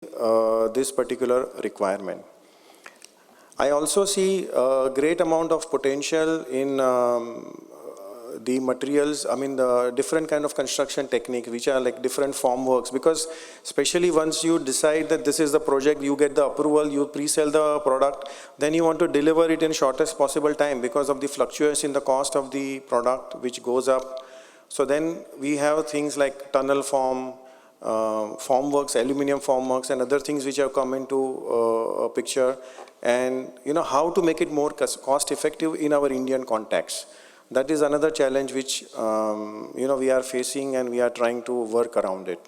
this particular requirement. I also see a great amount of potential in the materials, I mean the different kind of construction technique which are like different formworks, because especially once you decide that this is the project, you get the approval, you pre-sell the product, then you want to deliver it in shortest possible time because of the fluctuation in the cost of the product which goes up. So then we have things like tunnel form, formworks, aluminium formworks and other things which have come into a picture, and how to make it more cost effective in our Indian context. That is another challenge which we are facing, and we are trying to work around it.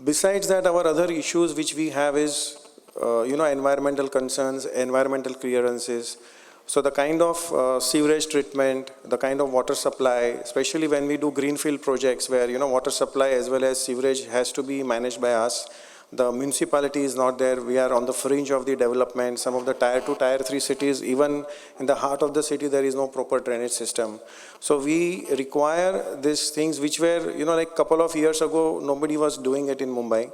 Besides that, our other issues which we have is environmental concerns, environmental clearances. So the kind of sewerage treatment, the kind of water supply, especially when we do greenfield projects where water supply as well as sewerage has to be managed by us. The municipality is not there. We are on the fringe of the development. Some of the tier 2, tier 3 cities, even in the heart of the city, there is no proper drainage system. So we require these things which were, like a couple of years ago, nobody was doing it in Mumbai.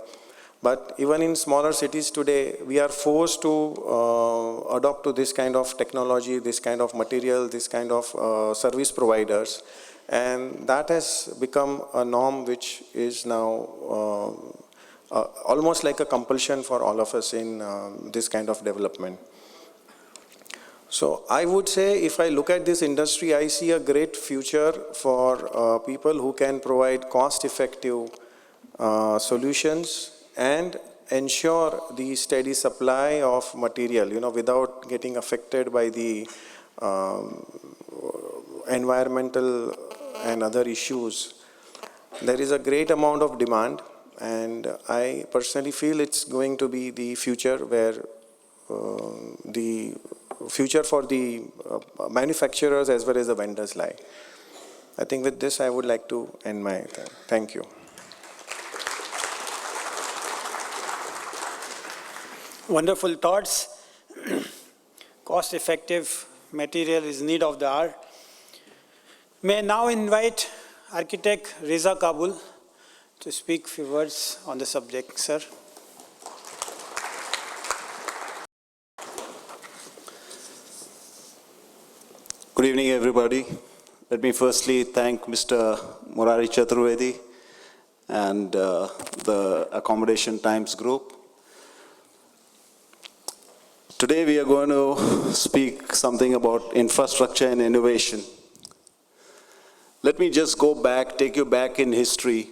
But even in smaller cities today, we are forced to adopt to this kind of technology, this kind of material, this kind of service providers. And that has become a norm which is now almost like a compulsion for all of us in this kind of development. So I would say, if I look at this industry, I see a great future for people who can provide cost-effective solutions and ensure the steady supply of material, without getting affected by the environmental and other issues. There is a great amount of demand, and I personally feel it's going to be the future where the future for the manufacturers as well as the vendors lie. I think with this I would like to end my time. Thank you. Wonderful thoughts. Cost-effective material is need of the hour. May I now invite architect Reza Kabul to speak a few words on the subject, sir. Good evening, everybody. Let me firstly thank Mr. Murari Chaturvedi and the Accommodation Times Group. Today we are going to speak something about infrastructure and innovation. Let me just go back, take you back in history.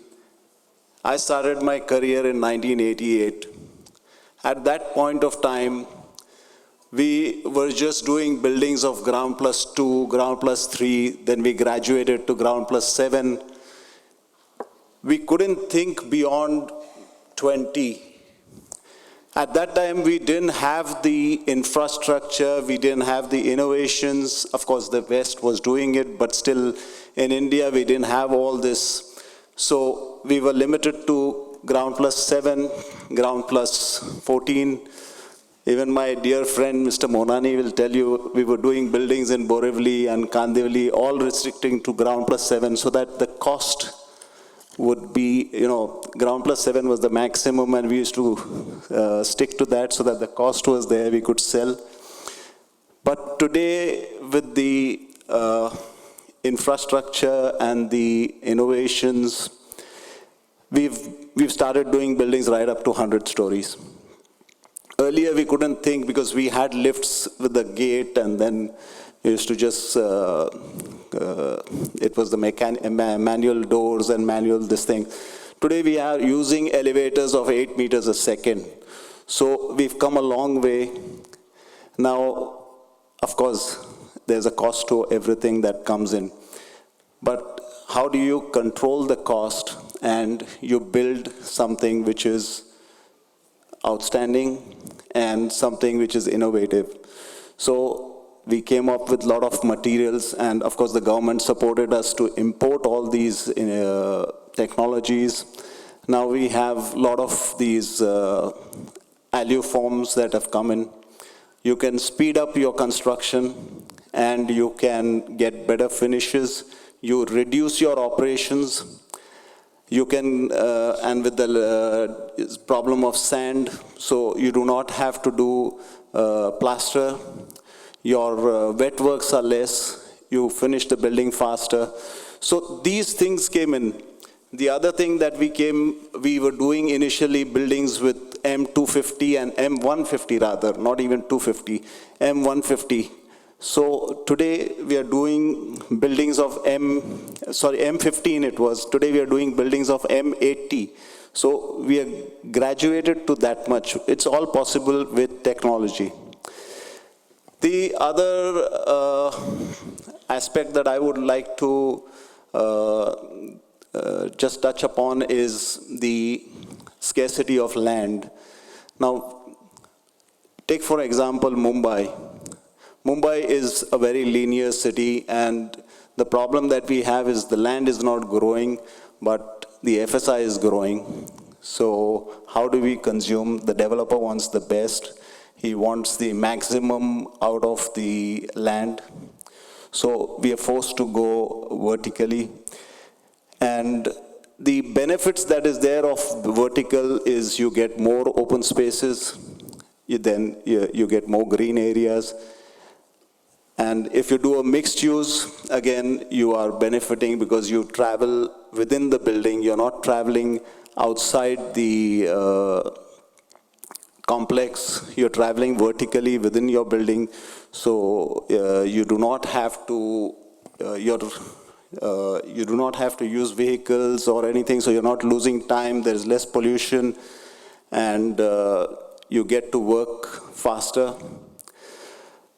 I started my career in 1988. At that point of time, we were just doing buildings of ground plus 2, ground plus 3, then we graduated to ground plus 7. We couldn't think beyond 20. At that time, we didn't have the infrastructure, we didn't have the innovations. Of course, the West was doing it, but still in India, we didn't have all this. So we were limited to ground plus 7, ground plus 14. Even my dear friend, Mr. Monani, will tell you, we were doing buildings in Borivali and Kandivali, all restricting to ground plus 7, so that the cost would be, ground plus 7 was the maximum, and we used to stick to that so that the cost was there, we could sell. But today, with the infrastructure and the innovations, we've started doing buildings right up to 100 stories. Earlier we couldn't think because we had lifts with the gate, and then we used to just, it was the manual doors and manual this thing. Today we are using elevators of 8 meters a second. So we've come a long way. Now, of course, there's a cost to everything that comes in. But how do you control the cost and you build something which is outstanding and something which is innovative? So we came up with a lot of materials, and of course the government supported us to import all these technologies. Now we have a lot of these alu forms that have come in. You can speed up your construction and you can get better finishes. You reduce your operations, You can, and with the problem of sand, so you do not have to do plaster. Your wet works are less. You finish the building faster. So these things came in. The other thing that we were doing initially buildings with M250 and M150 rather, not even 250, M150. So today we are doing buildings of M15 it was. Today we are doing buildings of M80. So we are graduated to that much. It's all possible with technology. The other aspect that I would like to just touch upon is the scarcity of land. Now, take for example Mumbai. Mumbai is a very linear city, and the problem that we have is the land is not growing, but the FSI is growing. So how do we consume? The developer wants the best. He wants the maximum out of the land. So we are forced to go vertically. And the benefits that is there of vertical is you get more open spaces, you get more green areas. And if you do a mixed use, again, you are benefiting because you travel within the building. You're not traveling outside the complex. You're traveling vertically within your building. So you do not have to, you do not have to use vehicles or anything. So you're not losing time. There's less pollution, and you get to work faster.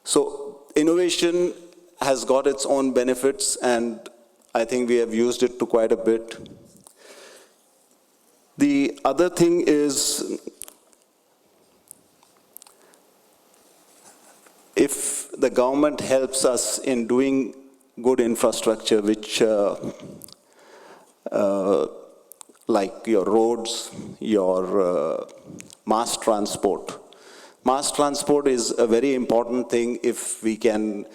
So innovation has got its own benefits, and I think we have used it to quite a bit. The other thing is, if the government helps us in doing good infrastructure, which like your roads, your mass transport. Mass transport is a very important thing. If we can,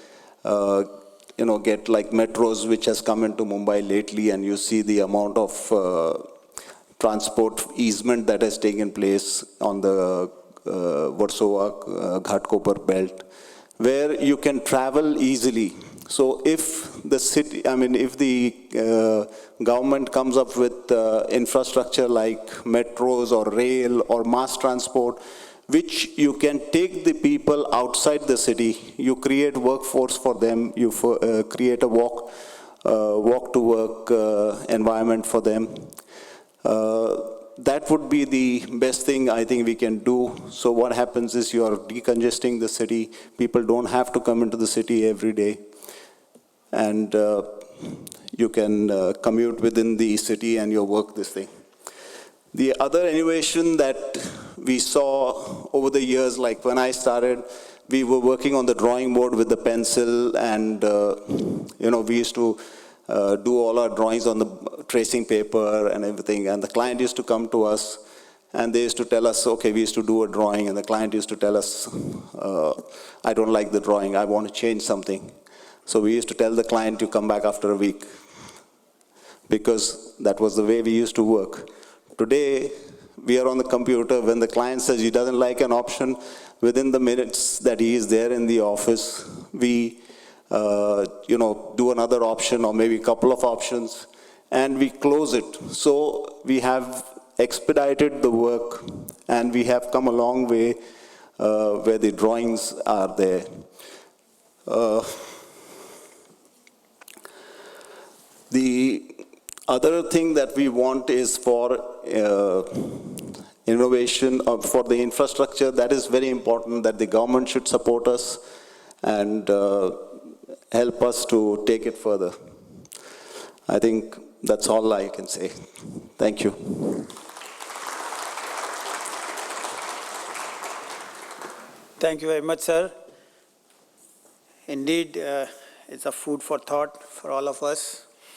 get like metros, which has come into Mumbai lately, and you see the amount of transport easement that has taken place on the Warsaw Ghatkopar belt, where you can travel easily. So if the city, if the government comes up with infrastructure like metros or rail or mass transport, which you can take the people outside the city, you create workforce for them, you create a walk to work environment for them. That would be the best thing I think we can do. So what happens is you are decongesting the city. People don't have to come into the city every day. And you can commute within the city and your work this thing. The other innovation that we saw over the years, like when I started, we were working on the drawing board with the pencil, and we used to do all our drawings on the tracing paper and everything, and the client used to come to us and they used to tell us, okay, we used to do a drawing, and the client used to tell us, I don't like the drawing, I want to change something. So we used to tell the client to come back after a week, because that was the way we used to work. Today, we are on the computer. When the client says he doesn't like an option, within the minutes that he is there in the office, we do another option or maybe a couple of options, and we close it. So we have expedited the work, and we have come a long way where the drawings are there. The other thing that we want is for innovation, for the infrastructure. That is very important, that the government should support us and help us to take it further. I think that's all I can say. Thank you. Thank you very much, sir. Indeed, it's a food for thought for all of us.